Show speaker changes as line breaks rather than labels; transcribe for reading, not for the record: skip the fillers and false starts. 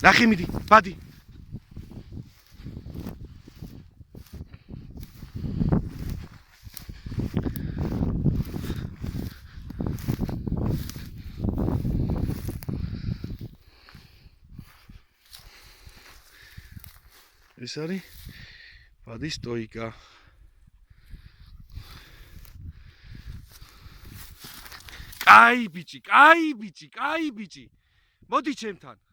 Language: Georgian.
ნახე მიდი, ბადი. ეს არის ბადის სტოიკა. კაი ბიჭი. მოდი ჩემთან.